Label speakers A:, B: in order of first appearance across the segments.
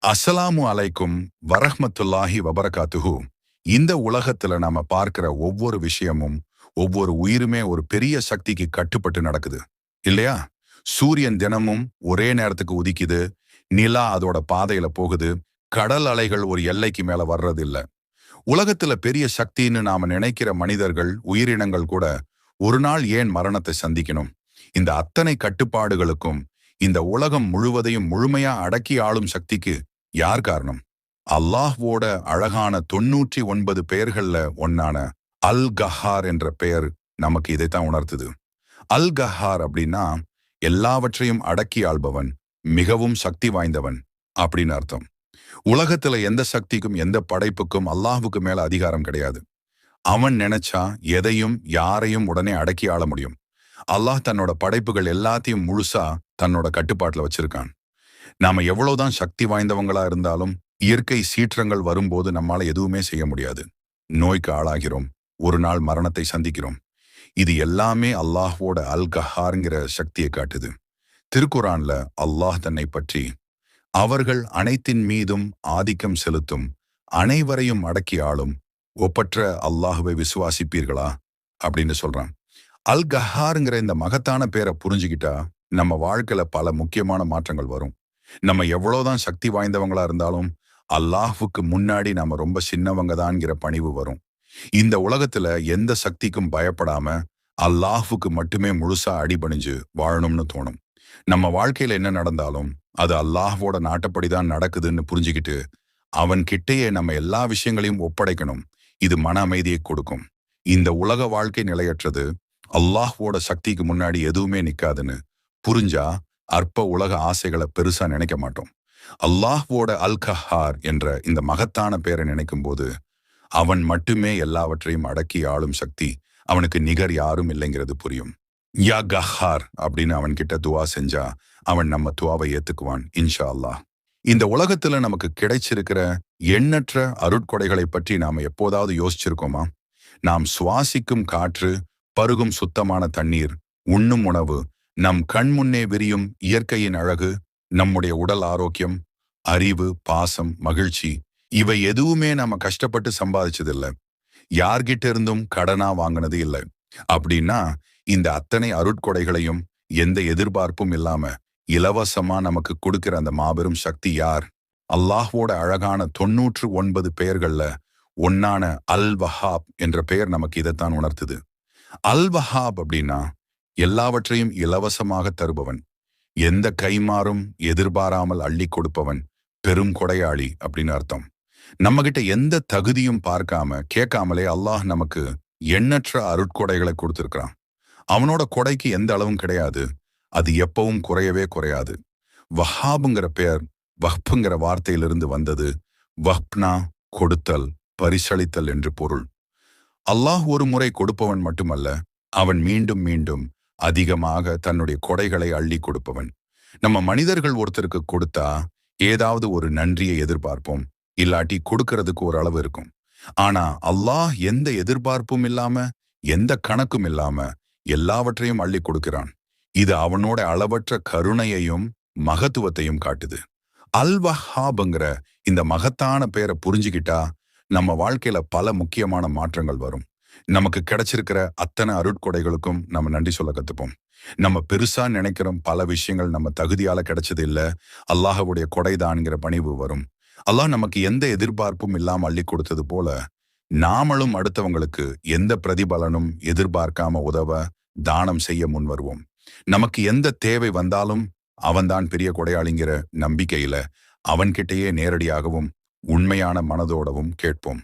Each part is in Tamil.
A: அஸ்ஸலாமு அலைக்கும் வரஹ்மத்துல்லாஹி வபரகாத்துஹு. இந்த உலகத்துல நாம பார்க்கிற ஒவ்வொரு விஷயமும், ஒவ்வொரு உயிருமே ஒரு பெரிய சக்திக்கு கட்டுப்பட்டு நடக்குது இல்லையா? சூரியன் தினமும் ஒரே நேரத்துக்கு உதிக்குது, நிலா அதோட பாதையில போகுது, கடல் அலைகள் ஒரு எல்லைக்கு மேல வர்றது இல்ல. உலகத்துல பெரிய சக்தின்னு நாம நினைக்கிற மனிதர்கள், உயிரினங்கள் கூட ஒரு நாள் ஏன் மரணத்தை சந்திக்கணும்? இந்த அத்தனை கட்டுப்பாடுகளுக்கும் இந்த உலகம் முழுவதையும் முழுமையா அடக்கி ஆளும் சக்திக்கு யார் காரணம்? அல்லாஹ்வோட அழகான 99 பெயர்கள்ல ஒன்னான அல் கஹார் என்ற பெயர் நமக்கு இதைத்தான் உணர்த்துது. அல் கஹார் அப்படின்னா எல்லாவற்றையும் அடக்கி ஆள்பவன், மிகவும் சக்தி வாய்ந்தவன் அப்படின்னு அர்த்தம். உலகத்துல எந்த சக்திக்கும் எந்த படைப்புக்கும் அல்லாஹ்வுக்கு மேல அதிகாரம் கிடையாது. அவன் நினைச்சா எதையும் யாரையும் உடனே அடக்கி ஆள முடியும். அல்லாஹ் தன்னோட படைப்புகள் எல்லாத்தையும் முழுசா தன்னோட கட்டுப்பாட்டுல வச்சிருக்கான். நாம எவ்வளவுதான் சக்தி வாய்ந்தவங்களா இருந்தாலும் இயற்கை சீற்றங்கள் வரும்போது நம்மால எதுவுமே செய்ய முடியாது. நோய்க்கு ஆளாகிறோம், ஒரு நாள் மரணத்தை சந்திக்கிறோம். இது எல்லாமே அல்லாஹ்வோட அல் கஹார்ங்கிற சக்தியை காட்டுது. திருக்குரான்ல அல்லாஹ் தன்னை பற்றி, அவர்கள் அனைத்தின் மீதும் ஆதிக்கம் செலுத்தும், அனைவரையும் அடக்கி ஆளும் ஒப்பற்ற அல்லாஹுவை விசுவாசிப்பீர்களா அப்படின்னு சொல்றான். அல் கஹாருங்கிற இந்த மகத்தான பேரை புரிஞ்சுக்கிட்டா நம்ம வாழ்க்கையில பல முக்கியமான மாற்றங்கள் வரும். நம்ம எவ்வளவுதான் சக்தி வாய்ந்தவங்களா இருந்தாலும் அல்லாஹ்வுக்கு முன்னாடி நாம ரொம்ப சின்னவங்க தான்ங்கிற பணிவு வரும். இந்த உலகத்துல எந்த சக்திக்கும் பயப்படாம அல்லாஹ்வுக்கு மட்டுமே முழுசா அடிபணிஞ்சு வாழணும்னு தோணும். நம்ம வாழ்க்கையில என்ன நடந்தாலும் அது அல்லாஹ்வோட நாட்டப்படிதான் நடக்குதுன்னு புரிஞ்சுக்கிட்டு அவன் கிட்டேயே நம்ம எல்லா விஷயங்களையும் ஒப்படைக்கணும். இது மன அமைதியை கொடுக்கும். இந்த உலக வாழ்க்கை நிலையற்றது, அல்லாஹ்வோட சக்திக்கு முன்னாடி எதுவுமே நிக்காதுன்னு புரிஞ்சா அற்ப உலக ஆசைகளை பெருசா நினைக்க மாட்டோம். அல்லாஹ்வோட அல் கஹார் என்ற இந்த மகத்தான பேரை நினைக்கும் போது அவன் மட்டுமே எல்லாவற்றையும் அடக்கி ஆளும் சக்தி, அவனுக்கு நிகர் யாரும் இல்லைங்கிறது புரியும். யா கஹார் அப்படின்னு அவன் கிட்ட துவா செஞ்சா அவன் நம்ம துவாவை ஏத்துக்குவான் இன்ஷா அல்லாஹ். இந்த உலகத்துல நமக்கு கிடைச்சிருக்கிற எண்ணற்ற அருட்கொடைகளை பற்றி நாம எப்போதாவது யோசிச்சிருக்கோமா? நாம் சுவாசிக்கும் காற்று, பருகும் சுத்தமான தண்ணீர், உண்ணும் உணவு, நம் கண் முன்னே விரியும் இயற்கையின் அழகு, நம்முடைய உடல் ஆரோக்கியம், அறிவு, பாசம், மகிழ்ச்சி, இவை எதுவுமே நாம கஷ்டப்பட்டு சம்பாதிச்சதில்ல. யார்கிட்ட இருந்தும் கடனா வாங்கினது இல்லை. அப்படின்னா இந்த அத்தனை அருட்கொடைகளையும் எந்த எதிர்பார்ப்பும் இல்லாம இலவசமா நமக்கு கொடுக்கிற அந்த மாபெரும் சக்தி யார்? அல்லாஹ்வோட அழகான 99 பெயர்கள்ல ஒன்னான அல் வஹாப் என்ற பெயர் நமக்கு இதைத்தான் உணர்த்துது. அல் வஹாப் அப்படின்னா எல்லாவற்றையும் இலவசமாக தருபவன், எந்த கைமாறும் எதிர்பாராமல் அள்ளி கொடுப்பவன், பெரும் கொடையாளி அப்படின்னு அர்த்தம். நம்ம கிட்ட எந்த தகுதியும் பார்க்காம கேட்காமலே அல்லாஹ் நமக்கு எண்ணற்ற அருட்கொடைகளை கொடுத்திருக்கிறான். அவனோட கொடைக்கு எந்த அளவும் கிடையாது, அது எப்பவும் குறையவே குறையாது. வஹாபுங்கிற பெயர் வஹ்புங்கிற வார்த்தையிலிருந்து வந்தது. வஹ்ப்னா கொடுத்தல், பரிசளித்தல் என்று பொருள். அல்லாஹ் ஒரு முறை கொடுப்பவன் மட்டுமல்ல, அவன் மீண்டும் மீண்டும் அதிகமாக தன்னுடைய கொடைகளை அள்ளி கொடுப்பவன். நம்ம மனிதர்கள் ஒருத்தருக்கு கொடுத்தா ஏதாவது ஒரு நன்றியை எதிர்பார்ப்போம், இல்லாட்டி கொடுக்கறதுக்கு ஒரு அளவு இருக்கும். ஆனா அல்லாஹ் எந்த எதிர்பார்ப்பும் இல்லாம, எந்த கணக்கும் இல்லாம எல்லாவற்றையும் அள்ளி கொடுக்கிறான். இது அவனோட அளவற்ற கருணையையும் மகத்துவத்தையும் காட்டுது. அல் வஹாப்ங்கிற இந்த மகத்தான பெயரை புரிஞ்சுக்கிட்டா நம்ம வாழ்க்கையில பல முக்கியமான மாற்றங்கள் வரும். நமக்கு கிடைச்சிருக்கிற அத்தனை அருட்கொடைகளுக்கும் நம்ம நன்றி சொல்ல கத்துப்போம். நம்ம பெருசா நினைக்கிறோம் பல விஷயங்கள் நம்ம தகுதியால கிடைச்சது இல்ல, அல்லாஹ்வுடைய கொடைதான்ங்கிற பணிவு வரும். அல்லாஹ் நமக்கு எந்த எதிர்பார்ப்பும் இல்லாம அள்ளி கொடுத்தது போல நாமளும் அடுத்தவங்களுக்கு எந்த பிரதிபலனும் எதிர்பார்க்காம உதவ, தானம் செய்ய முன் வருவோம். நமக்கு எந்த தேவை வந்தாலும் அவன்தான் பெரிய கொடையாளிங்கிற நம்பிக்கையில அவன்கிட்டயே நேரடியாகவும் உண்மையான மனதோடவும் கேட்போம்.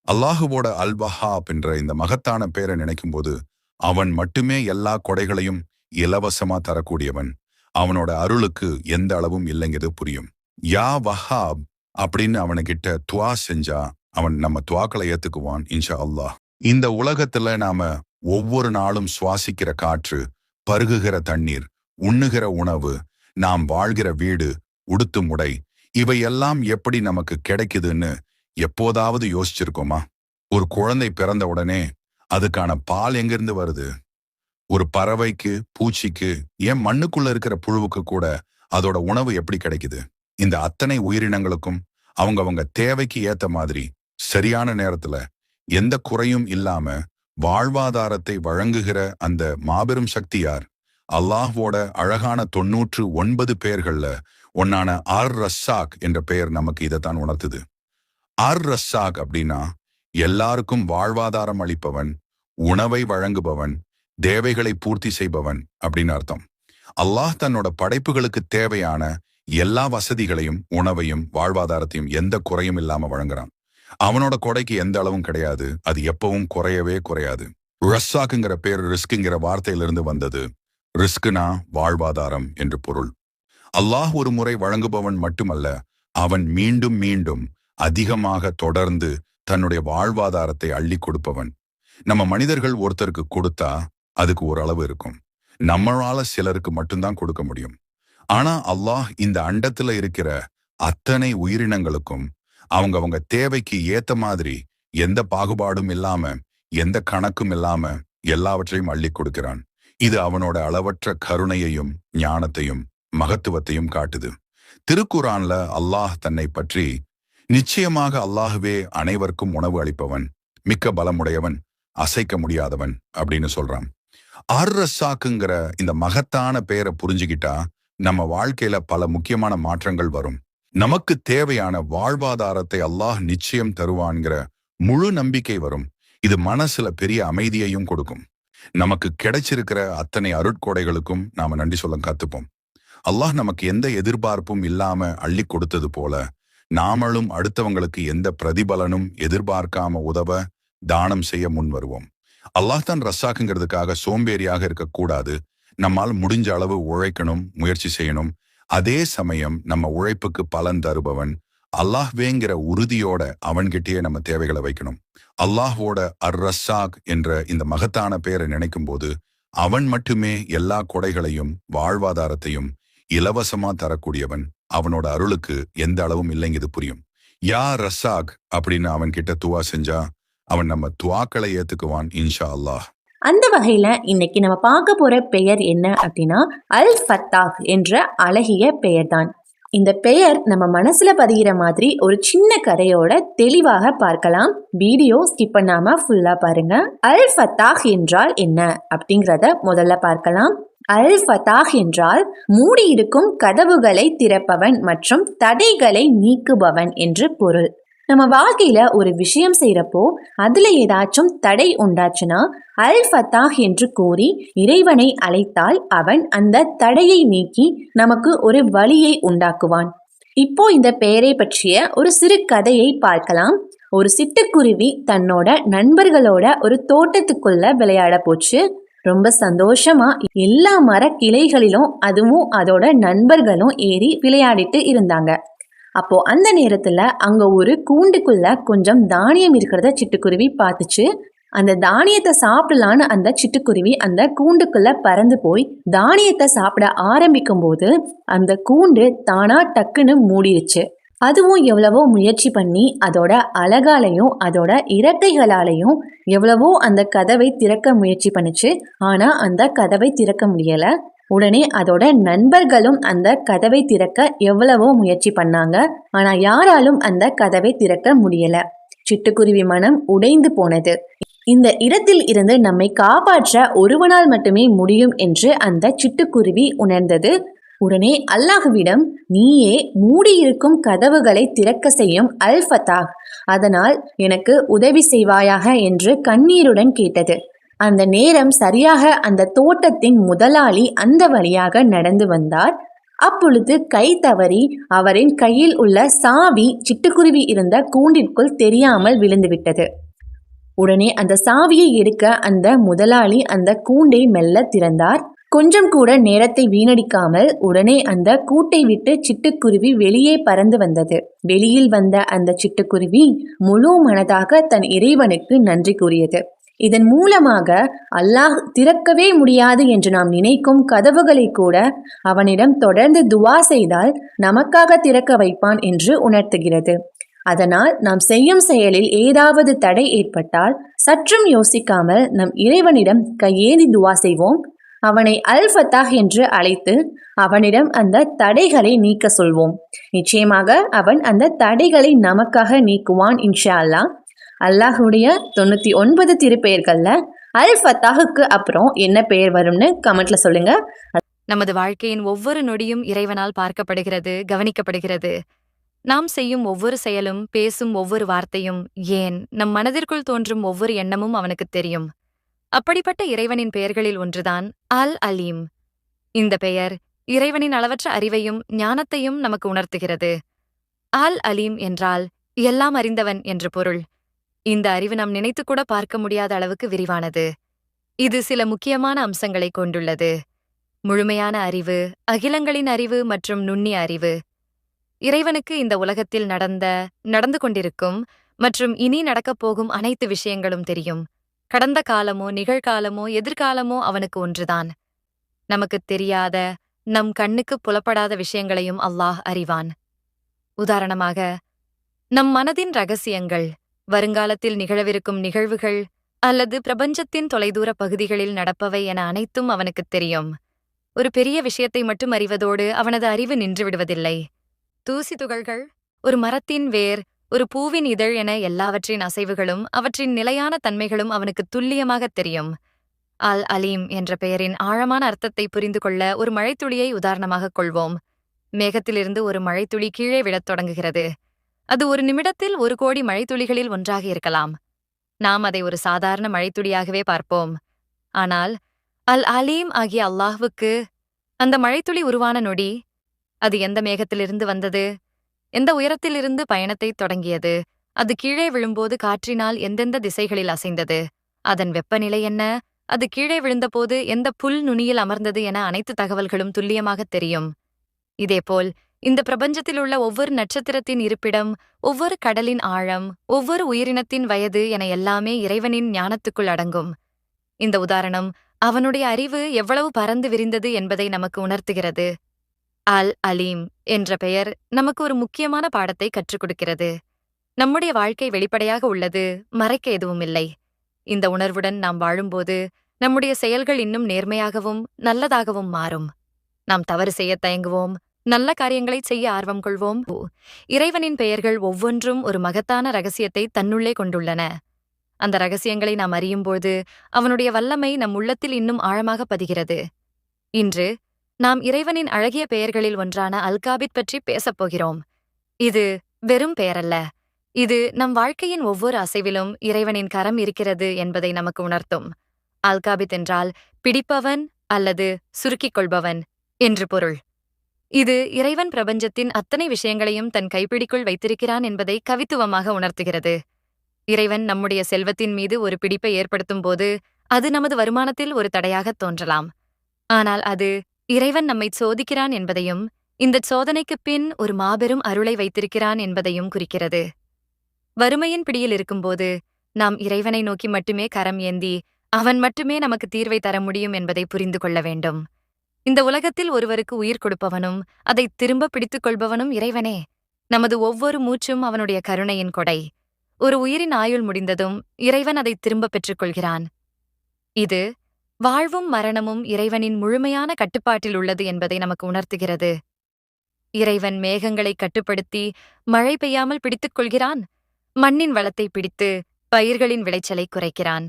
A: அல்லாஹுவோட அல் வஹாப் என்ற இந்த மகத்தான பேரை நினைக்கும் போது அவன் மட்டுமே எல்லா கொடைகளையும் இலவசமா தரக்கூடியவன். அவனோட அருளுக்கு எந்த அளவும் இல்லைங்கிறது புரியும். யா வஹாப் அப்படின்னு அவனுக்கிட்ட துவா செஞ்சா அவன் நம்ம துவாக்களை ஏத்துக்குவான் இன்ஷா அல்லாஹ். இந்த உலகத்துல நாம ஒவ்வொரு நாளும் சுவாசிக்கிற காற்று, பருகுகிற தண்ணீர், உண்ணுகிற உணவு, நாம் வாழ்கிற வீடு, உடுத்தும் உடை, இவையெல்லாம் எப்படி நமக்கு கிடைக்குதுன்னு எப்போதாவது யோசிச்சிருக்கோமா? ஒரு குழந்தை பிறந்த உடனே அதுக்கான பால் எங்கிருந்து வருது? ஒரு பறவைக்கு, பூச்சிக்கு, ஏன் மண்ணுக்குள்ள இருக்கிற புழுவுக்கு கூட அதோட உணவு எப்படி கிடைக்குது? இந்த அத்தனை உயிரினங்களுக்கும் அவங்க தேவைக்கு ஏத்த மாதிரி சரியான நேரத்துல எந்த குறையும் இல்லாம வாழ்வாதாரத்தை வழங்குகிற அந்த மாபெரும் சக்தி யார்? அல்லாஹ்வோட அழகான 99 பெயர்கள்ல ஒன்னான அர் ரஸ்ஸாக் என்ற பெயர் நமக்கு இதைத்தான் உணர்த்துது. அர் ரஸ்ஸாக் அப்படின்னா எல்லாருக்கும் வாழ்வாதாரம் அளிப்பவன், உணவை வழங்குபவன், தேவைகளை பூர்த்தி செய்பவன் அப்படின்னு அர்த்தம். அல்லாஹ் தன்னோட படைப்புகளுக்கு தேவையான எல்லா வசதிகளையும், உணவையும், வாழ்வாதாரத்தையும் எந்த குறையும் இல்லாம வழங்குறான். அவனோட கொடைக்கு எந்த அளவும் கிடையாது. அது எப்பவும் குறையவே குறையாது. ரஸ்ஸாக்குங்கிற பேர் ரிஸ்க்குங்கிற வார்த்தையிலிருந்து வந்தது. ரிஸ்குனா வாழ்வாதாரம் என்று பொருள். அல்லாஹ் ஒரு முறை வழங்குபவன் மட்டுமல்ல, அவன் மீண்டும் மீண்டும் அதிகமாக தொடர்ந்து தன்னுடைய வாழ்வாதாரத்தை அள்ளி கொடுப்பவன். நம்ம மனிதர்கள் ஒருத்தருக்கு கொடுத்தா அதுக்கு ஒரு அளவு இருக்கும். நம்மளால சிலருக்கு மட்டும்தான் கொடுக்க முடியும். ஆனா அல்லாஹ் இந்த அண்டத்துல இருக்கிற அத்தனை உயிரினங்களுக்கும் அவங்க தேவைக்கு ஏத்த மாதிரி எந்த பாகுபாடும் இல்லாம, எந்த கணக்கும் இல்லாம எல்லாவற்றையும் அள்ளி கொடுக்கிறான். இது அவனோட அளவற்ற கருணையையும் ஞானத்தையும் மகத்துவத்தையும் காட்டுது. திருக்குரான்ல அல்லாஹ் தன்னை பற்றி நிச்சயமாக அல்லாஹுவே அனைவருக்கும் உணவு அளிப்பவன், மிக்க பலமுடையவன், அசைக்க முடியாதவன் அப்படின்னு சொல்றான். அர் ரஸ்ஸாக்குங்கிற இந்த மகத்தான பெயரை புரிஞ்சுக்கிட்டா நம்ம வாழ்க்கையில பல முக்கியமான மாற்றங்கள் வரும். நமக்கு தேவையான வாழ்வாதாரத்தை அல்லாஹ் நிச்சயம் தருவான்கிற முழு நம்பிக்கை வரும். இது மனசுல பெரிய அமைதியையும் கொடுக்கும். நமக்கு கிடைச்சிருக்கிற அத்தனை அருட்கொடைகளுக்கும் நாம நன்றி சொல்ல கத்துப்போம். அல்லாஹ் நமக்கு எந்த எதிர்பார்ப்பும் இல்லாம அள்ளி கொடுத்தது போல நாமளும் அடுத்தவங்களுக்கு எந்த பிரதிபலனும் எதிர்பார்க்காம உதவ, தானம் செய்ய முன் வருவோம். அல்லாஹ் தான் ரஸ்ஸாக்குங்கிறதுக்காக சோம்பேறியாக இருக்கக்கூடாது. நம்மால் முடிஞ்ச அளவு உழைக்கணும், முயற்சி செய்யணும். அதே சமயம் நம்ம உழைப்புக்கு பலன் தருபவன் அல்லாஹ்வேங்கிற உறுதியோட அவன்கிட்டயே நம்ம தேவைகளை வைக்கணும். அல்லாஹ்வோட அர் ரஸ்ஸாக் என்ற இந்த மகத்தான பெயரை நினைக்கும் போது அவன் மட்டுமே எல்லா கொடைகளையும் வாழ்வாதாரத்தையும் இலவசமா தரக்கூடியவன். அவனோட அருளுக்கு எந்த அளவும் இல்லைங்க, இது புரியும். யா ரஸ்ஸாக் அப்படின்னு அவன் கிட்ட துவா செஞ்சா அவன் நம்ம துவாக்களை ஏத்துக்குவான் இன்ஷா அல்லாஹ்.
B: அந்த வகையில இன்னைக்கு நம்ம பார்க்க போற பெயர் என்ன அப்படின்னா அல் ஃபத்தாஹ் என்ற அழகிய பெயர் தான். இந்த பெயர் நம்ம மனசுல பதிகிற மாதிரி ஒரு சின்ன கதையோட தெளிவாக பார்க்கலாம். வீடியோ ஸ்கிப் பண்ணாம ஃபுல்லா பாருங்க. அல் ஃபத்தாஹ் என்றால் என்ன அப்படிங்கிறத முதல்ல பார்க்கலாம். அல் ஃபத்தாஹ் என்றால் மூடியிருக்கும் கதவுகளை திறப்பவன் மற்றும் தடைகளை நீக்குபவன் என்று பொருள். நம்ம வாழ்க்கையில ஒரு விஷயம் செய்யறப்போ அதுல ஏதாச்சும் தடை உண்டாச்சுன்னா அல் ஃபத்தாஹ் என்று கூறி இறைவனை அழைத்தால் அவன் அந்த தடையை நீக்கி நமக்கு ஒரு வழியை உண்டாக்குவான். இப்போ இந்த பெயரை பற்றிய ஒரு சிறு கதையை பார்க்கலாம். ஒரு சிட்டுக்குருவி தன்னோட நண்பர்களோட ஒரு தோட்டத்துக்குள்ள விளையாட போச்சு. ரொம்ப சந்தோஷமா எல்லா மர கிளைகளிலும் அதுவும் அதோட நண்பர்களும் ஏறி விளையாடிட்டு இருந்தாங்க. அப்போ அந்த நேரத்துல அங்க ஒரு கூண்டுக்குள்ள கொஞ்சம் தானியம் இருக்கிறத சிட்டுக்குருவி பார்த்துச்சு. அந்த தானியத்தை சாப்பிடலான்னு அந்த சிட்டுக்குருவி அந்த கூண்டுக்குள்ள பறந்து போய் தானியத்தை சாப்பிட ஆரம்பிக்கும் போது அந்த கூண்டு தானா டக்குன்னு மூடிடுச்சு. அதுவும் எவ்வளவோ முயற்சி பண்ணி அதோட அழகாலையும் அதோட இறக்கைகளாலையும் எவ்வளவோ அந்த கதவை திறக்க முயற்சி பண்ணுச்சு. ஆனா அந்த கதவை திறக்க முடியல. உடனே அதோட நண்பர்களும் அந்த கதவை திறக்க எவ்வளவோ முயற்சி பண்ணாங்க. ஆனா யாராலும் அந்த கதவை திறக்க முடியல. சிட்டுக்குருவி மனம் உடைந்து போனது. இந்த இடத்தில் இருந்து நம்மை காப்பாற்ற ஒருவனால் மட்டுமே முடியும் என்று அந்த சிட்டுக்குருவி உணர்ந்தது. உடனே அல்லாஹ்விடம், நீயே மூடியிருக்கும் கதவுகளை திறக்க செய்யும் அல் ஃபத்தாஹ், அதனால் எனக்கு உதவி செய்வாயாக என்று கண்ணீருடன் கேட்டது. அந்த நேரம் சரியாக அந்த தோட்டத்தின் முதலாளி அந்த வழியாக நடந்து வந்தார். அப்பொழுது கை தவறி அவரின் கையில் உள்ள சாவி சிட்டுக்குருவி இருந்த கூண்டிற்குள் தெரியாமல் விழுந்துவிட்டது. உடனே அந்த சாவியை எடுக்க அந்த முதலாளி அந்த கூண்டை மெல்ல திறந்தார். கொஞ்சம் கூட நேரத்தை வீணடிக்காமல் உடனே அந்த கூட்டை விட்டு சிட்டுக்குருவி வெளியே பறந்து வந்தது. வெளியில் வந்த அந்த சிட்டுக்குருவி முழு மனதாக தன் இறைவனுக்கு நன்றி கூறியது. இதன் மூலமாக அல்லாஹ் திறக்கவே முடியாது என்று நாம் நினைக்கும் கதவுகளை கூட அவனிடம் தொடர்ந்து துவா செய்தால் நமக்காக திறக்க வைப்பான் என்று உணர்த்துகிறது. அதனால் நாம் செய்யும் செயலில் ஏதாவது தடை ஏற்பட்டால் சற்றும் யோசிக்காமல் நம் இறைவனிடம் கையேந்தி துவா செய்வோம். அவனை அல் ஃபத்தாஹ் என்று அழைத்து அவனிடம் அந்த தடைகளை நீக்க சொல்வோம். நிச்சயமாக அவன் அந்த தடைகளை நமக்காக நீக்குவான் இன்ஷா அல்லாஹ். அல்லாஹுடைய 99 திருப்பெயர்கள்ல அல் ஃபத்தாஹுக்கு அப்புறம் என்ன பெயர் வரும்னு கமெண்ட்ல சொல்லுங்க.
C: நமது வாழ்க்கையின் ஒவ்வொரு நொடியும் இறைவனால் பார்க்கப்படுகிறது, கவனிக்கப்படுகிறது. நாம் செய்யும் ஒவ்வொரு செயலும், பேசும் ஒவ்வொரு வார்த்தையும், ஏன் நம் மனதிற்குள் தோன்றும் ஒவ்வொரு எண்ணமும் அவனுக்குத் தெரியும். அப்படிப்பட்ட இறைவனின் பெயர்களில் ஒன்றுதான் அல் அலீம். இந்த பெயர் இறைவனின் அளவற்ற அறிவையும் ஞானத்தையும் நமக்கு உணர்த்துகிறது. அல் அலீம் என்றால் எல்லாம் அறிந்தவன் என்று பொருள். இந்த அறிவு நாம் நினைத்துக்கூட பார்க்க முடியாத அளவுக்கு விரிவானது. இது சில முக்கியமான அம்சங்களை கொண்டுள்ளது: முழுமையான அறிவு, அகிலங்களின் அறிவு மற்றும் நுண்ணிய அறிவு. இறைவனுக்கு இந்த உலகத்தில் நடந்து கொண்டிருக்கும் மற்றும் இனி நடக்கப் போகும் அனைத்து விஷயங்களும் தெரியும். கடந்த காலமோ நிகழ்காலமோ எதிர்காலமோ அவனுக்கு ஒன்றுதான். நமக்குத் தெரியாத, நம் கண்ணுக்கு புலப்படாத விஷயங்களையும் அல்லாஹ் அறிவான். உதாரணமாக, நம் மனதின் ரகசியங்கள், வருங்காலத்தில் நிகழவிருக்கும் நிகழ்வுகள் அல்லது பிரபஞ்சத்தின் தொலைதூர பகுதிகளில் நடப்பவை என அனைத்தும் அவனுக்குத் தெரியும். ஒரு பெரிய விஷயத்தை மட்டும் அறிவதோடு அவனது அறிவு நின்று விடுவதில்லை. தூசி துகள்கள், ஒரு மரத்தின் வேர், ஒரு பூவின் இதழ் என எல்லாவற்றின் அசைவுகளும் அவற்றின் நிலையான தன்மைகளும் அவனுக்கு துல்லியமாகத் தெரியும். அல் அலீம் என்ற பெயரின் ஆழமான அர்த்தத்தை புரிந்து கொள்ள ஒரு மழைத்துளியை உதாரணமாகக் கொள்வோம். மேகத்திலிருந்து ஒரு மழைத்துளி கீழே விழத் தொடங்குகிறது. அது ஒரு நிமிடத்தில் 1 கோடி மழைத்துளிகளில் ஒன்றாக இருக்கலாம். நாம் அதை ஒரு சாதாரண மழைத்துளியாகவே பார்ப்போம். ஆனால் அல் அலீம் ஆகிய அல்லாஹ்வுக்கு அந்த மழைத்துளி உருவான நொடி, அது எந்த மேகத்திலிருந்து வந்தது, எந்த உயரத்திலிருந்து பயணத்தைத் தொடங்கியது, அது கீழே விழும்போது காற்றினால் எந்தெந்த திசைகளில் அசைந்தது, அதன் வெப்பநிலை என்ன, அது கீழே விழுந்தபோது எந்த புல் நுனியில் அமர்ந்தது என அனைத்து தகவல்களும் துல்லியமாகத் தெரியும். இதேபோல் இந்த பிரபஞ்சத்திலுள்ள ஒவ்வொரு நட்சத்திரத்தின் இருப்பிடம், ஒவ்வொரு கடலின் ஆழம், ஒவ்வொரு உயிரினத்தின் வயது என எல்லாமே இறைவனின் ஞானத்துக்குள் அடங்கும். இந்த உதாரணம் அவனுடைய அறிவு எவ்வளவு பரந்து விரிந்தது என்பதை நமக்கு உணர்த்துகிறது. அல் அலீம் என்ற பெயர் நமக்கு ஒரு முக்கியமான பாடத்தை கற்றுக் கொடுக்கிறது. நம்முடைய வாழ்க்கை வெளிப்படையாக உள்ளது, மறைக்க எதுவும் இல்லை. இந்த உணர்வுடன் நாம் வாழும்போது நம்முடைய செயல்கள் இன்னும் நேர்மையாகவும் நல்லதாகவும் மாறும். நாம் தவறு செய்ய தயங்குவோம், நல்ல காரியங்களை செய்ய ஆர்வம் கொள்வோம். இறைவனின் பெயர்கள் ஒவ்வொன்றும் ஒரு மகத்தான ரகசியத்தை தன்னுள்ளே கொண்டுள்ளன. அந்த ரகசியங்களை நாம் அறியும்போது அவனுடைய வல்லமை நம் உள்ளத்தில் இன்னும் ஆழமாக பதிகிறது. இன்று நாம் இறைவனின் அழகிய பெயர்களில் ஒன்றான அல்காபித் பற்றி பேசப்போகிறோம். இது வெறும் பெயரல்ல, இது நம் வாழ்க்கையின் ஒவ்வொரு அசைவிலும் இறைவனின் கரம் இருக்கிறது என்பதை நமக்கு உணர்த்தும். அல்காபித் என்றால் பிடிப்பவன் அல்லது சுருக்கிக் கொள்பவன் என்று பொருள். இது இறைவன் பிரபஞ்சத்தின் அத்தனை விஷயங்களையும் தன் கைப்பிடிக்குள் வைத்திருக்கிறான் என்பதை கவித்துவமாக உணர்த்துகிறது. இறைவன் நம்முடைய செல்வத்தின் மீது ஒரு பிடிப்பை ஏற்படுத்தும் போது அது நமது வருமானத்தில் ஒரு தடையாகத் தோன்றலாம். ஆனால் அது இறைவன் நம்மை சோதிக்கிறான் என்பதையும், இந்த சோதனைக்குப் பின் ஒரு மாபெரும் அருளை வைத்திருக்கிறான் என்பதையும் குறிக்கிறது. வறுமையின் பிடியில் இருக்கும்போது நாம் இறைவனை நோக்கி மட்டுமே கரம் ஏந்தி அவன் மட்டுமே நமக்கு தீர்வை தர முடியும் என்பதை புரிந்து கொள்ள வேண்டும். இந்த உலகத்தில் ஒருவருக்கு உயிர் கொடுப்பவனும் அதை திரும்ப பிடித்துக் கொள்பவனும் இறைவனே. நமது ஒவ்வொரு மூச்சும் அவனுடைய கருணையின் கொடை. ஒரு உயிரின் ஆயுள் முடிந்ததும் இறைவன் அதை திரும்ப பெற்றுக்கொள்கிறான். இது வாழ்வும் மரணமும் இறைவனின் முழுமையான கட்டுப்பாட்டில் உள்ளது என்பதை நமக்கு உணர்த்துகிறது. இறைவன் மேகங்களை கட்டுப்படுத்தி மழை பெய்யாமல் பிடித்துக் கொள்கிறான், மண்ணின் வளத்தை பிடித்து பயிர்களின் விளைச்சலை குறைக்கிறான்.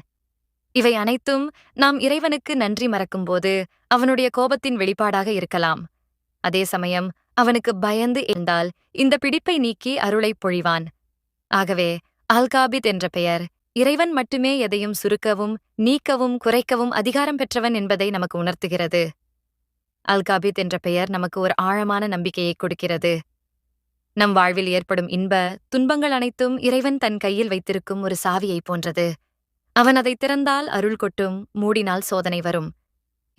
C: இவை அனைத்தும் நாம் இறைவனுக்கு நன்றி மறக்கும்போது அவனுடைய கோபத்தின் வெளிப்பாடாக இருக்கலாம். அதே சமயம் அவனுக்கு பயந்து இருந்தால் இந்த பிடிப்பை நீக்கி அருளைப் பொழிவான். ஆகவே அல்காபித் என்ற பெயர் இறைவன் மட்டுமே எதையும் சுருக்கவும் நீக்கவும் குறைக்கவும் அதிகாரம் பெற்றவன் என்பதை நமக்கு உணர்த்துகிறது. அல்காபித் என்ற பெயர் நமக்கு ஒரு ஆழமான நம்பிக்கையை கொடுக்கிறது. நம் வாழ்வில் ஏற்படும் துன்பங்கள் அனைத்தும் இறைவன் தன் கையில் வைத்திருக்கும் ஒரு சாவியைப் போன்றது. அவன் அதை திறந்தால் அருள் கொட்டும், மூடினால் சோதனை வரும்.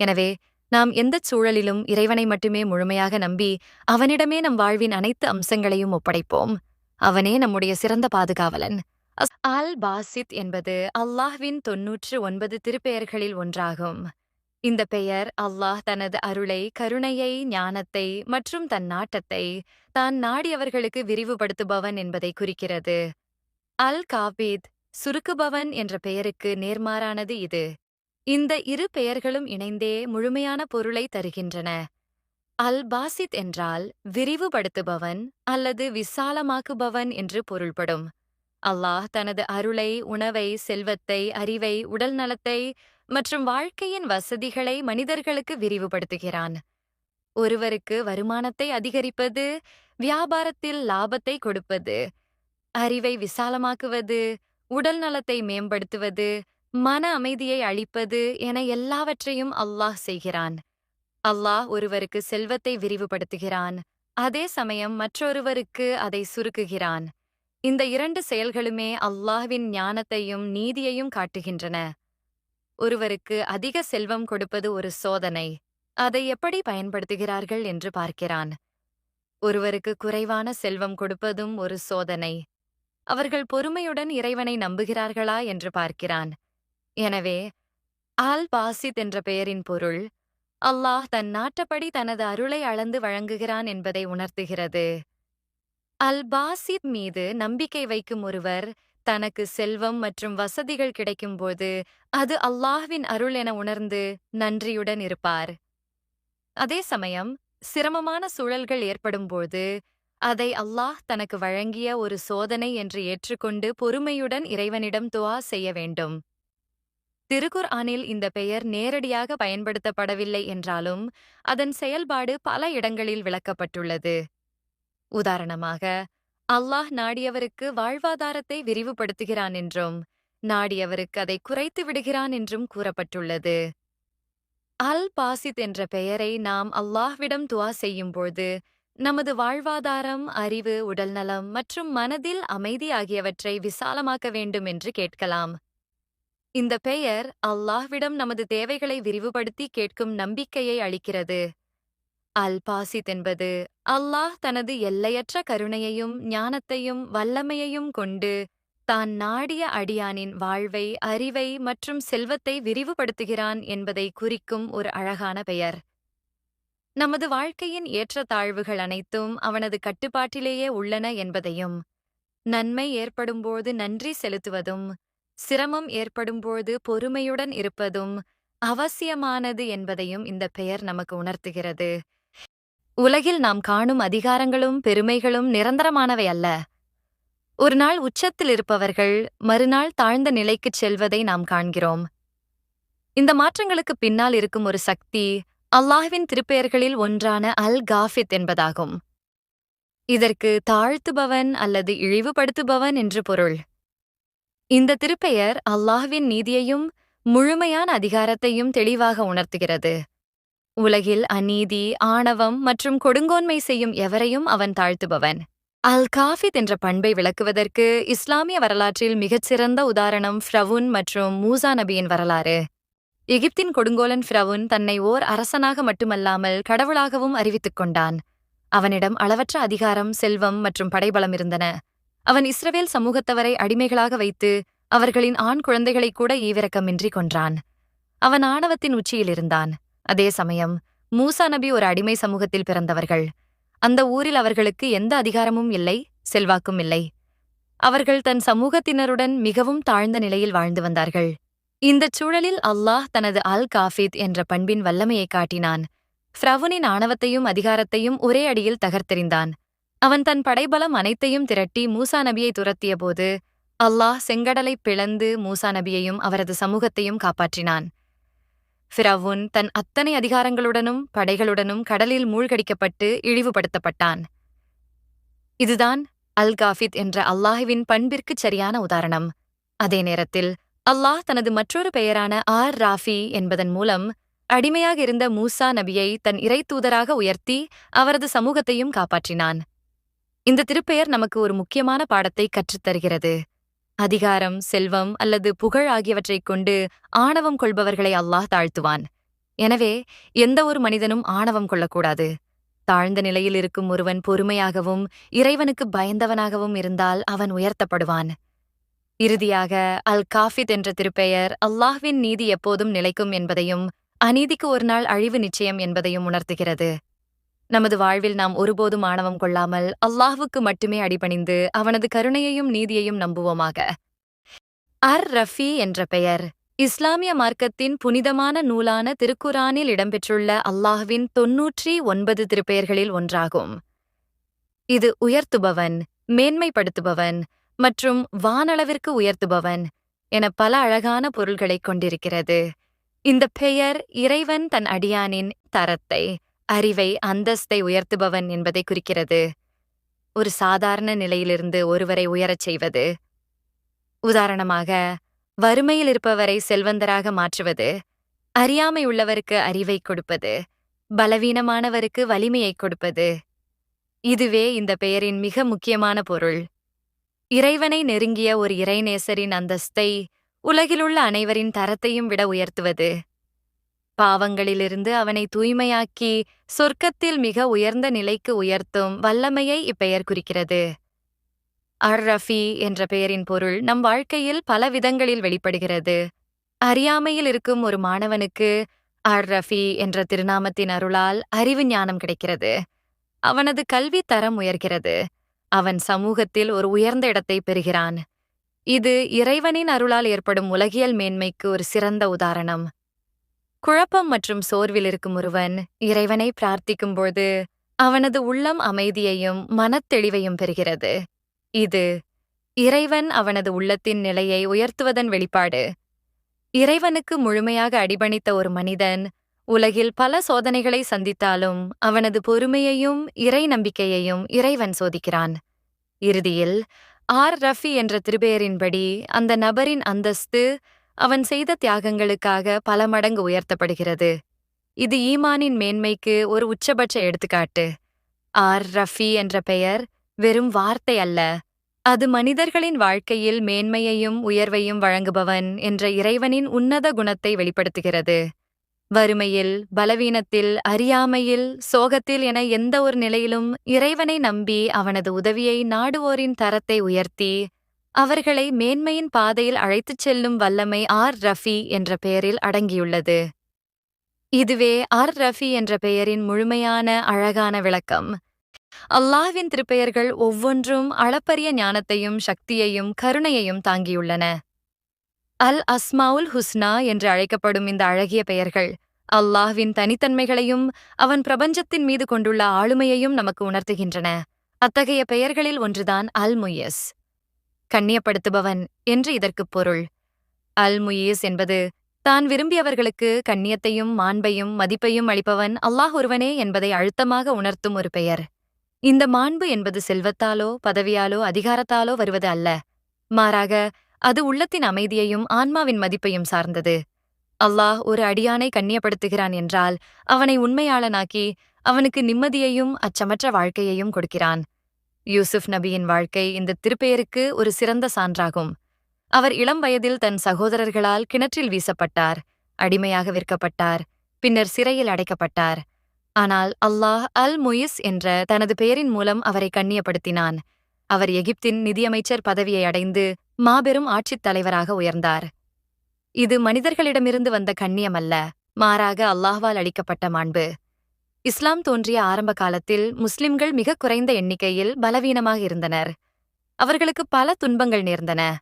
C: எனவே நாம் எந்தச் சூழலிலும் இறைவனை மட்டுமே முழுமையாக நம்பி அவனிடமே நம் வாழ்வின் அனைத்து அம்சங்களையும் ஒப்படைப்போம். அவனே நம்முடைய சிறந்த பாதுகாவலன். அல் பாசித் என்பது அல்லாஹ்வின் 99 திருப்பெயர்களில் ஒன்றாகும். இந்த பெயர் அல்லாஹ் தனது அருளை, கருணையை, ஞானத்தை மற்றும் தன் நாட்டத்தை தான் நாடியவர்களுக்கு விரிவுபடுத்துபவன் என்பதை குறிக்கிறது. அல் காபித், சுருக்குபவன் என்ற பெயருக்கு நேர்மாறானது இது. இந்த இரு பெயர்களும் இணைந்தே முழுமையான பொருளை தருகின்றன. அல் பாசித் என்றால் விரிவுபடுத்துபவன் அல்லது விசாலமாக்குபவன் என்று பொருள்படும். அல்லாஹ் தனது அருளை, உணவை, செல்வத்தை, அறிவை, உடல் நலத்தை மற்றும் வாழ்க்கையின் வசதிகளை மனிதர்களுக்கு விரிவுபடுத்துகிறான். ஒருவருக்கு வருமானத்தை அதிகரிப்பது, வியாபாரத்தில் லாபத்தை கொடுப்பது, அறிவை விசாலமாக்குவது, உடல் நலத்தை மேம்படுத்துவது, மன அமைதியை அளிப்பது என எல்லாவற்றையும் அல்லாஹ் செய்கிறான். அல்லாஹ் ஒருவருக்கு செல்வத்தை விரிவுபடுத்துகிறான், அதே சமயம் மற்றொருவருக்கு அதை சுருக்குகிறான். இந்த இரண்டு செயல்களுமே அல்லாஹ்வின் ஞானத்தையும் நீதியையும் காட்டுகின்றன. ஒருவருக்கு அதிக செல்வம் கொடுப்பது ஒரு சோதனை. அதை எப்படி பயன்படுத்துகிறார்கள் என்று பார்க்கிறான். ஒருவருக்கு குறைவான செல்வம் கொடுப்பதும் ஒரு சோதனை. அவர்கள் பொறுமையுடன் இறைவனை நம்புகிறார்களா என்று பார்க்கிறான். எனவே அல் பாசித் என்ற பெயரின் பொருள் அல்லாஹ் தன் நாட்டப்படி தனது அருளை அளந்து வழங்குகிறான் என்பதை உணர்த்துகிறது. அல் பாசித் மீது நம்பிக்கை வைக்கும் ஒருவர் தனக்கு செல்வம் மற்றும் வசதிகள் கிடைக்கும்போது அது அல்லாஹ்வின் அருள் என உணர்ந்து நன்றியுடன் இருப்பார். அதே சமயம் சிரமமான சூழல்கள் ஏற்படும்போது அதை அல்லாஹ் தனக்கு வழங்கிய ஒரு சோதனை என்று ஏற்றுக்கொண்டு பொறுமையுடன் இறைவனிடம் துஆ செய்ய வேண்டும். திருக்குர்ஆனில் இந்த பெயர் நேரடியாக பயன்படுத்தப்படவில்லை என்றாலும் அதன் செயல்பாடு பல இடங்களில் விளக்கப்பட்டுள்ளது. உதாரணமாக, அல்லாஹ் நாடியவருக்கு வாழ்வாதாரத்தை விரிவுபடுத்துகிறான் என்றும் நாடியவருக்கு அதை குறைத்து விடுகிறான் என்றும் கூறப்பட்டுள்ளது. அல் பாசித் என்ற பெயரை நாம் அல்லாஹ்விடம் துஆ செய்யும்போது நமது வாழ்வாதாரம், அறிவு, உடல்நலம் மற்றும் மனதில் அமைதி ஆகியவற்றை விசாலமாக்க வேண்டும் என்று கேட்கலாம். இந்த பெயர் அல்லாஹ்விடம் நமது தேவைகளை விரிவுபடுத்தி கேட்கும் நம்பிக்கையை அளிக்கிறது. அல் பாசித் என்பது அல்லாஹ் தனது எல்லையற்ற கருணையையும் ஞானத்தையும் வல்லமையையும் கொண்டு தான் நாடிய அடியானின் வாழ்வை, அறிவை மற்றும் செல்வத்தை விரிவுபடுத்துகிறான் என்பதை குறிக்கும் ஒரு அழகான பெயர். நமது வாழ்க்கையின் ஏற்றத்தாழ்வுகள் அனைத்தும் அவனது கட்டுப்பாட்டிலேயே உள்ளன என்பதையும், நன்மை ஏற்படும்போது நன்றி செலுத்துவதும், சிரமம் ஏற்படும்போது பொறுமையுடன் இருப்பதும் அவசியமானது என்பதையும் இந்த பெயர் நமக்கு உணர்த்துகிறது. உலகில் நாம் காணும் அதிகாரங்களும் பெருமைகளும் நிரந்தரமானவை அல்ல. ஒரு நாள் உச்சத்தில் இருப்பவர்கள் மறுநாள் தாழ்ந்த நிலைக்குச் செல்வதை நாம் காண்கிறோம். இந்த மாற்றங்களுக்கு பின்னால் இருக்கும் ஒரு சக்தி அல்லாஹ்வின் திருப்பெயர்களில் ஒன்றான அல் காஃபித் என்பதாகும். இதற்கு தாழ்த்துபவன் அல்லது இழிவுபடுத்துபவன் என்று பொருள். இந்த திருப்பெயர் அல்லாஹ்வின் நீதியையும் முழுமையான அதிகாரத்தையும் தெளிவாக உணர்த்துகிறது. உலகில் அநீதி, ஆணவம் மற்றும் கொடுங்கோன்மை செய்யும் எவரையும் அவன் தாழ்த்துபவன். அல் காஃபித் என்ற பண்பை விளக்குவதற்கு இஸ்லாமிய வரலாற்றில் மிகச்சிறந்த உதாரணம் ஃபிரவுன் மற்றும் மூசா நபியின் வரலாறு. எகிப்தின் கொடுங்கோலன் ஃபிரவுன் தன்னை ஓர் அரசனாக மட்டுமல்லாமல் கடவுளாகவும் அறிவித்துக் கொண்டான். அவனிடம் அளவற்ற அதிகாரம், செல்வம் மற்றும் படைபலம் இருந்தன. அவன் இஸ்ரவேல் சமூகத்தவரை அடிமைகளாக வைத்து அவர்களின் ஆண் குழந்தைகளை கூட ஈவிரக்கமின்றி கொன்றான். அவன் ஆணவத்தின் உச்சியில் இருந்தான். அதே சமயம் மூசா நபி ஒரு அடிமை சமூகத்தில் பிறந்தவர்கள். அந்த ஊரில் அவர்களுக்கு எந்த அதிகாரமும் இல்லை, செல்வாக்கும் இல்லை. அவர்கள் தன் சமூகத்தினருடன் மிகவும் தாழ்ந்த நிலையில் வாழ்ந்து வந்தார்கள். இந்தச் சூழலில் அல்லாஹ் தனது அல் காஃபித் என்ற பண்பின் வல்லமையை காட்டினான். ஃபிரவுனின் ஆணவத்தையும் அதிகாரத்தையும் ஒரே அடியில் தகர்த்தெறிந்தான். அவன் தன் படைபலம் அனைத்தையும் திரட்டி மூசா நபியை துரத்தியபோது அல்லாஹ் செங்கடலைப் பிளந்து மூசா நபியையும் அவரது சமூகத்தையும் காப்பாற்றினான். ஃபிரவுன் தன் அத்தனை அதிகாரங்களுடனும் படைகளுடனும் கடலில் மூழ்கடிக்கப்பட்டு இழிவுபடுத்தப்பட்டான். இதுதான் அல் காஃபித் என்ற அல்லாஹ்வின் பண்பிற்குச் சரியான உதாரணம். அதே நேரத்தில் அல்லாஹ் தனது மற்றொரு பெயரான ஆர் ராஃபி என்பதன் மூலம் அடிமையாக இருந்த மூசா நபியை தன் இறைத்தூதராக உயர்த்தி அவரது சமூகத்தையும் காப்பாற்றினான். இந்த திருப்பெயர் நமக்கு ஒரு முக்கியமான பாடத்தை கற்றுத்தருகிறது. அதிகாரம், செல்வம் அல்லது புகழ் ஆகியவற்றைக் கொண்டு ஆணவம் கொள்பவர்களை அல்லாஹ் தாழ்த்துவான். எனவே எந்த ஒரு மனிதனும் ஆணவம் கொள்ளக்கூடாது. தாழ்ந்த நிலையில் இருக்கும் ஒருவன் பொறுமையாகவும் இறைவனுக்கு பயந்தவனாகவும் இருந்தால் அவன் உயர்த்தப்படுவான். இறுதியாக அல் காஃபித் என்ற திருப்பெயர் அல்லாஹ்வின் நீதி எப்போதும் நிலைக்கும் என்பதையும் அநீதிக்கு ஒரு நாள் அழிவு நிச்சயம் என்பதையும் உணர்த்துகிறது. நமது வாழ்வில் நாம் ஒருபோதும் ஆணவம் கொள்ளாமல் அல்லாஹ்வுக்கு மட்டுமே அடிபணிந்து அவனது கருணையையும் நீதியையும் நம்புவோமாக. அர் ரஃபி என்ற பெயர் இஸ்லாமிய மார்க்கத்தின் புனிதமான நூலான திருக்குரானில் இடம்பெற்றுள்ள அல்லாஹ்வின் 99 திருப்பெயர்களில் ஒன்றாகும். இது உயர்த்துபவன், மேன்மைப்படுத்துபவன் மற்றும் வானளவிற்கு உயர்த்துபவன் என பல அழகான பொருள்களைக் கொண்டிருக்கிறது. இந்த பெயர் இறைவன் தன் அடியானின் தரத்தை, அறிவை, அந்தஸ்தை உயர்த்துபவன் என்பதை குறிக்கிறது. ஒரு சாதாரண நிலையிலிருந்து ஒருவரை உயரச் செய்வது, உதாரணமாக வறுமையில் இருப்பவரை செல்வந்தராக மாற்றுவது, அறியாமை உள்ளவருக்கு அறிவை கொடுப்பது, பலவீனமானவருக்கு வலிமையை கொடுப்பது. இதுவே இந்த பெயரின் மிக முக்கியமான பொருள். இறைவனை நெருங்கிய ஒரு இறைநேசரின் அந்தஸ்தை, உலகிலுள்ள அனைவரின் தரத்தையும் விட உயர்த்துவது. பாவங்களிலிருந்து அவனை தூய்மையாக்கி சொர்க்கத்தில் மிக உயர்ந்த நிலைக்கு உயர்த்தும் வல்லமையை இப்பெயர் குறிக்கிறது. அர்-ரஃபி என்ற பெயரின் பொருள் நம் வாழ்க்கையில் பல விதங்களில் வெளிப்படுகிறது. அறியாமையில் இருக்கும் ஒரு மாணவனுக்கு அர்-ரஃபி என்ற திருநாமத்தின் அருளால் அறிவு ஞானம் கிடைக்கிறது. அவனது கல்வி தரம் உயர்கிறது. அவன் சமூகத்தில் ஒரு உயர்ந்த இடத்தை பெறுகிறான். இது இறைவனின் அருளால் ஏற்படும் உலகியல் மேன்மைக்கு ஒரு சிறந்த உதாரணம். குழப்பம் மற்றும் சோர்வில் இருக்கும் ஒருவன் இறைவனை பிரார்த்திக்கும்போது அவனது உள்ளம் அமைதியையும் மனத்தெளிவையும் பெறுகிறது. இது இறைவன் அவனது உள்ளத்தின் நிலையை உயர்த்துவதன் வெளிப்பாடு. இறைவனுக்கு முழுமையாக அடிபணித்த ஒரு மனிதன் உலகில் பல சோதனைகளை சந்தித்தாலும் அவனது பொறுமையையும் இறை நம்பிக்கையையும் இறைவன் சோதிக்கிறான். இறுதியில் அர்-ரஃபி என்ற திருப்பெயரின்படி அந்த நபரின் அந்தஸ்து அவன் செய்த தியாகங்களுக்காக பல மடங்கு உயர்த்தப்படுகிறது. இது ஈமானின் மேன்மைக்கு ஒரு உச்சபட்ச எடுத்துக்காட்டு. அர்-ரஃபி என்ற பெயர் வெறும் வார்த்தை அல்ல, அது மனிதர்களின் வாழ்க்கையில் மேன்மையையும் உயர்வையும் வழங்குபவன் என்ற இறைவனின் உன்னத குணத்தை வெளிப்படுத்துகிறது. வறுமையில், பலவீனத்தில், அறியாமையில், சோகத்தில் என எந்த ஒரு நிலையிலும் இறைவனை நம்பி அவனது உதவியை நாடுவோரின் தரத்தை உயர்த்தி அவர்களை மேன்மையின் பாதையில் அழைத்துச் செல்லும் வல்லமை அர்-ரஃபி என்ற பெயரில் அடங்கியுள்ளது. இதுவே அர்-ரஃபி என்ற பெயரின் முழுமையான அழகான விளக்கம். அல்லாஹ்வின் திருப்பெயர்கள் ஒவ்வொன்றும் அளப்பரிய ஞானத்தையும் சக்தியையும் கருணையையும் தாங்கியுள்ளன. அல்-அஸ்மாவுல் ஹுஸ்னா என்று அழைக்கப்படும் இந்த அழகிய பெயர்கள் அல்லாஹ்வின் தனித்தன்மைகளையும் அவன் பிரபஞ்சத்தின் மீது கொண்டுள்ள ஆளுமையையும் நமக்கு உணர்த்துகின்றன. அத்தகைய பெயர்களில் ஒன்றுதான் அல்-முய்யிஸ், கண்ணியப்படுத்துபவன் என்று இதற்குப் பொருள். அல்-முய்யிஸ் என்பது தான் விரும்பியவர்களுக்கு கண்ணியத்தையும் மாண்பையும் மதிப்பையும் அளிப்பவன் அல்லாஹ் ஒருவனே என்பதை அழுத்தமாக உணர்த்தும் ஒரு பெயர். இந்த மாண்பு என்பது செல்வத்தாலோ பதவியாலோ அதிகாரத்தாலோ வருவது அல்ல, மாறாக அது உள்ளத்தின் அமைதியையும் ஆன்மாவின் மதிப்பையும் சார்ந்தது. அல்லாஹ் ஒரு அடியானை கண்ணியப்படுத்துகிறான் என்றால் அவனை உண்மையாளனாக்கி அவனுக்கு நிம்மதியையும் அச்சமற்ற வாழ்க்கையையும் கொடுக்கிறான். யூசுப் நபியின் வாழ்க்கை இந்த திருப்பெயருக்கு ஒரு சிறந்த சான்றாகும். அவர் இளம் வயதில் தன் சகோதரர்களால் கிணற்றில் வீசப்பட்டார், அடிமையாக விற்கப்பட்டார், பின்னர் சிறையில் அடைக்கப்பட்டார். ஆனால் அல்லாஹ் அல்-முய்யிஸ் என்ற தனது பெயரின் மூலம் அவரை கண்ணியப்படுத்தினான். அவர் எகிப்தின் நிதியமைச்சர் பதவியை அடைந்து மாபெரும் ஆட்சித் தலைவராக உயர்ந்தார். இது மனிதர்களிடமிருந்து வந்த கண்ணியம் அல்ல, மாறாக அல்லாஹ்வால் அளிக்கப்பட்ட மாண்பு. இஸ்லாம் தோன்றிய ஆரம்ப காலத்தில் முஸ்லிம்கள் மிக குறைந்த எண்ணிக்கையில் பலவீனமாக இருந்தனர். அவர்களுக்கு பல துன்பங்கள் நேர்ந்தன.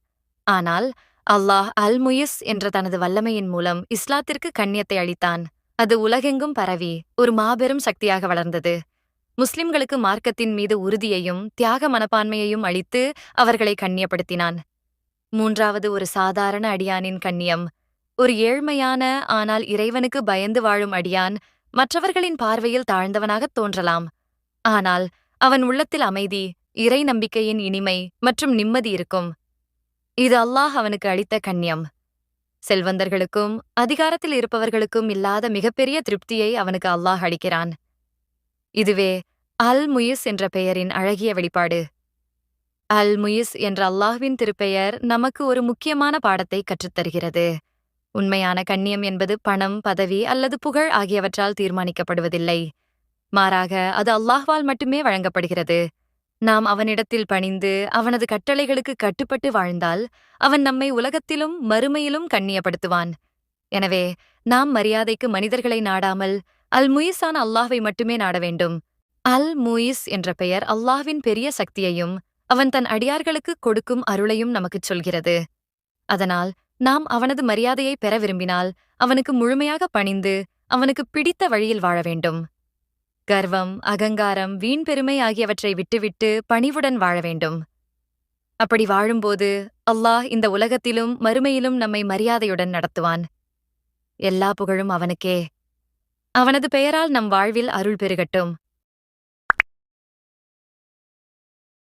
C: ஆனால் அல்லாஹ் அல்-முய்யிஸ் என்ற தனது வல்லமையின் மூலம் இஸ்லாத்திற்கு கண்ணியத்தை அளித்தான். அது உலகெங்கும் பரவி ஒரு மாபெரும் சக்தியாக வளர்ந்தது. முஸ்லிம்களுக்கு மார்க்கத்தின் மீது உறுதியையும் தியாக மனப்பான்மையையும் அளித்து அவர்களை கண்ணியப்படுத்தினான். மூன்றாவது, ஒரு சாதாரண அடியானின் கண்ணியம். ஒரு ஏழ்மையான ஆனால் இறைவனுக்கு பயந்து வாழும் அடியான் மற்றவர்களின் பார்வையில் தாழ்ந்தவனாகத் தோன்றலாம். ஆனால் அவன் உள்ளத்தில் அமைதி, இறை நம்பிக்கையின் இனிமை மற்றும் நிம்மதி இருக்கும். இது அல்லாஹ் அவனுக்கு அளித்த கண்ணியம். செல்வந்தர்களுக்கும் அதிகாரத்தில் இருப்பவர்களுக்கும் இல்லாத மிகப்பெரிய திருப்தியை அவனுக்கு அல்லாஹ் அளிக்கிறான். இதுவே அல்-முய்யிஸ் என்ற பெயரின் அழகிய வெளிப்பாடு. அல்-முய்யிஸ் என்ற அல்லாஹ்வின் திருப்பெயர் நமக்கு ஒரு முக்கியமான பாடத்தை கற்றுத்தருகிறது. உண்மையான கண்ணியம் என்பது பணம், பதவி அல்லது புகழ் ஆகியவற்றால் தீர்மானிக்கப்படுவதில்லை. மாறாக அது அல்லாஹ்வால் மட்டுமே வழங்கப்படுகிறது. நாம் அவனிடத்தில் பணிந்து அவனது கட்டளைகளுக்கு கட்டுப்பட்டு வாழ்ந்தால் அவன் நம்மை உலகத்திலும் மறுமையிலும் கண்ணியப்படுத்துவான். எனவே நாம் மரியாதைக்கு மனிதர்களை நாடாமல் அல்-முய்யிஸான அல்லாஹ்வை மட்டுமே நாட வேண்டும். அல்-முய்யிஸ் என்ற பெயர் அல்லாஹ்வின் பெரிய சக்தியையும் அவன் தன் அடியார்களுக்கு கொடுக்கும் அருளையும் நமக்குச் சொல்கிறது. அதனால் நாம் அவனது மரியாதையை பெற விரும்பினால் அவனுக்கு முழுமையாக பணிந்து அவனுக்கு பிடித்த வழியில் வாழ வேண்டும். கர்வம், அகங்காரம், வீண் பெருமை ஆகியவற்றை விட்டுவிட்டு பணிவுடன் வாழ வேண்டும். அப்படி வாழும்போது அல்லாஹ் இந்த உலகத்திலும் மறுமையிலும் நம்மை மரியாதையுடன் நடத்துவான். எல்லா புகழும் அவனுக்கே. அவனது பெயரால் நம் வாழ்வில் அருள் பெருகட்டும்.